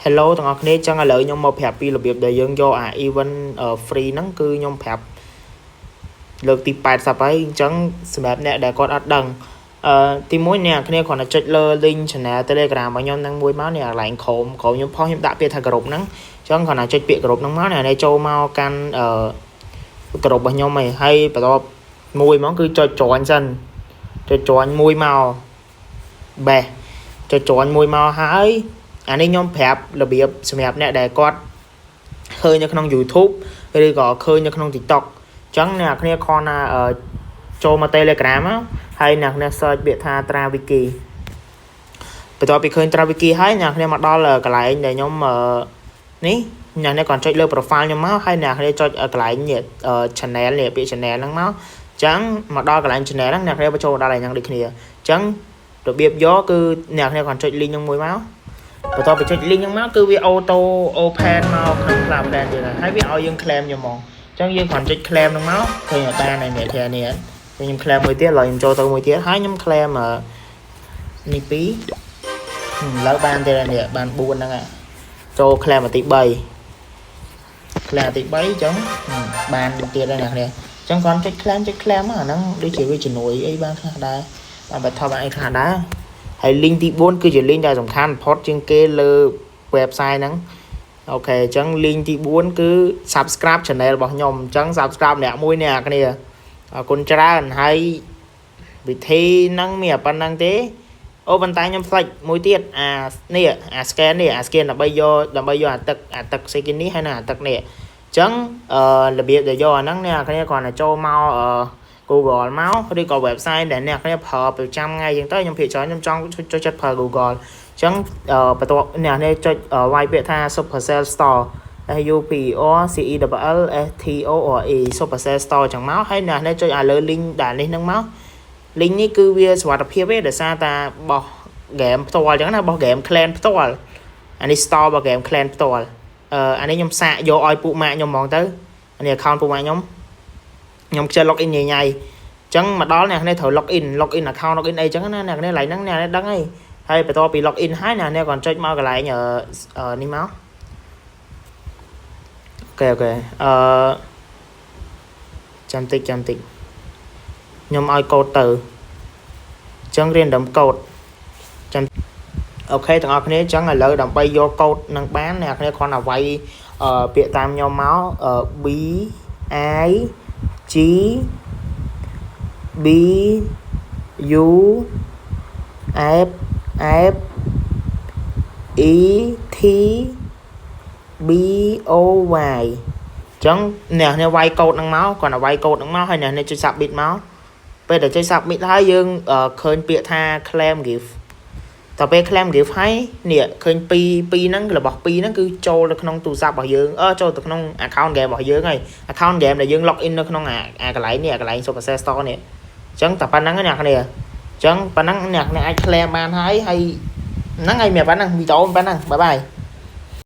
Hello ទាំងអស់គ្នាចឹងឥឡូវខ្ញុំមកប្រាប់ពីរបៀបដែលយើងយកអា event free ហ្នឹងគឺខ្ញុំប្រាប់លើកទី80ហើយអញ្ចឹងសម្រាប់អ្នកដែលគាត់អត់ដឹងទី1អ្នកគ្នាគ្រាន់តែចុចលើ link channel Telegram របស់ខ្ញុំហ្នឹងមួយមកនេះកន្លែងក្រុមខ្ញុំផុសខ្ញុំដាក់ពាក្យថាក្រុមហ្នឹងអញ្ចឹងគ្រាន់តែចុចពាក្យក្រុមហ្នឹងមកនេះចូលមកកាន់ក្រុមរបស់ខ្ញុំហើយបន្ទាប់មួយហ្មងគឺចុច join សិនចុច join មួយមកបែសចុច join មួយមកហើយអានេះខ្ញុំប្រាប់របៀបសម្រាប់អ្នកដែលគាត់ឃើញនៅក្នុង YouTube ឬក៏ឃើញនៅក្នុង TikTok អញ្ចឹងអ្នកគ្នាគ្រាន់តែចូលមក Telegram មកហើយអ្នកគ្នា search ពាក្យថា Trawiki បន្ទាប់ពីឃើញ Trawiki ហើយអ្នកគ្នាមកដល់កន្លែងដែលខ្ញុំនេះអ្នកគ្នាគាត់ចុចលើ profile ខ្ញុំមកហើយអ្នកគ្នាចុចកន្លែងនេះ channel នេះពាក្យ channel ហ្នឹងមកអញ្ចឹងមកដល់កន្លែង channel ហ្នឹងអ្នកគ្នាបញ្ចូលដល់ឯហ្នឹងដូចគ្នាអញ្ចឹងរបៀបយកគឺអ្នកគ្នាគាត់ចុច link ហ្នឹងមួយមកបន្ទាប់ពីចុច link ហ្នឹងមកគឺវា auto open មកក្នុង cloud plan ទៀតហើយវាឲ្យយើង claim ខ្ញុំហ្មងអញ្ចឹងយើងគ្រាន់ចុច claim ហ្នឹងមកឃើញអត់បាននេះធានាខ្ញុំ claim មួយទៀតឥឡូវខ្ញុំចូលទៅមួយទៀតហើយខ្ញុំ claim នេះ2ឥឡូវបានទៀតនេះបាន4ហ្នឹងចូល claim ទី3 claim ទី3អញ្ចឹងបានទៀតហើយអ្នកនេះអញ្ចឹងគ្រាន់ចុច claim អាហ្នឹងដូចជាវាជំនួយអីបានខ្លះដែរបានបថប់អីខ្លះដែរហើយ link ទី4គឺជា link ដែលសំខាន់បំផុតជាងគេលើ website ហ្នឹងអូខេអញ្ចឹង link ទី4គឺ subscribe channel របស់ខ្ញុំអញ្ចឹង subscribe អ្នកមួយអ្នកគ្នាអរគុណច្រើនហើយវិធីហ្នឹងមានប៉ុណ្្នឹងទេអូប៉ុន្តែខ្ញុំផ្លេចមួយទៀតនេះscan នេះscan ដើម្បីយកអាទឹកសេគីនេះហើយនឹងអាទឹកនេះអញ្ចឹងរបៀបដែលយកអាហ្នឹងអ្នកគ្នាគ្រាន់តែចូលមកGoogle មកឬក៏ website ដែលអ្នកគ្នាប្រើប្រចាំថ្ងៃអញ្ចឹងទៅខ្ញុំភាគច្រើនខ្ញុំចង់ចូលចិត្តប្រើ Google អញ្ចឹងបន្ទាប់អ្នកនេះចុចវាយពាក្យថា Supercell Store SUPERCELLSTORE Supercell Store អញ្ចឹងមកហើយអ្នកនេះចុចឲ្យលើ link ដែលនេះហ្នឹងមក link នេះគឺវាសុវត្ថិភាពទេដោយសារតែបោះ game ផ្ទាល់អញ្ចឹងណាបោះ game clan ផ្ទាល់អានេះ store របស់ game clan ផ្ទាល់អានេះខ្ញុំសាកយកឲ្យពួកម៉ាក់ខ្ញុំហ្មងទៅអានេះ account ពួកម៉ាក់ខ្ញុំខ្ជិល login ញ៉ៃអញ្ចឹងមកដល់អ្នកនេះត្រូវ login account login អីអញ្ចឹងណាអ្នកនេះឡើងហ្នឹងអ្នកនេះដឹងហើយបន្ទាប់ពី login ហើយអ្នកនេះគាត់ចុចមកកន្លែងនេះមកអូខេចាំតិចខ្ញុំឲ្យកូដទៅអញ្ចឹង random code ចាំអូខេទាំងអស់គ្នាអញ្ចឹងឥឡូវដើម្បីយកកូដនឹងបានអ្នកគ្នាគ្រាន់តែវាយពាក្យតាមខ្ញុំមក B I G B U F F E T B O Y ចឹងអ្នកនេះវាយកូដហ្នឹងមកគ្រាន់តែវាយកូដហ្នឹងមកហើយអ្នកនេះចុច submit មកពេលដែលចុច submit ហើយយើងឃើញពាក្យថា claim gift តទៅពេល claim gift ហើយនេះឃើញ2ហ្នឹងរបស់2ហ្នឹងគឺចូលទៅក្នុងទូរស័ព្ទរបស់យើងចូលទៅក្នុង account game របស់យើងហើយ account game ដែលយើង login នៅក្នុងកន្លែងនេះកន្លែង Supercell Store នេះអញ្ចឹងតែប៉ុណ្្នឹងអ្នកគ្នាអញ្ចឹងប៉ុណ្្នឹងអ្នកអាច claim បានហើយហ្នឹងហើយមានប៉ុណ្្នឹងវីដេអូប៉ុណ្្នឹងបាយ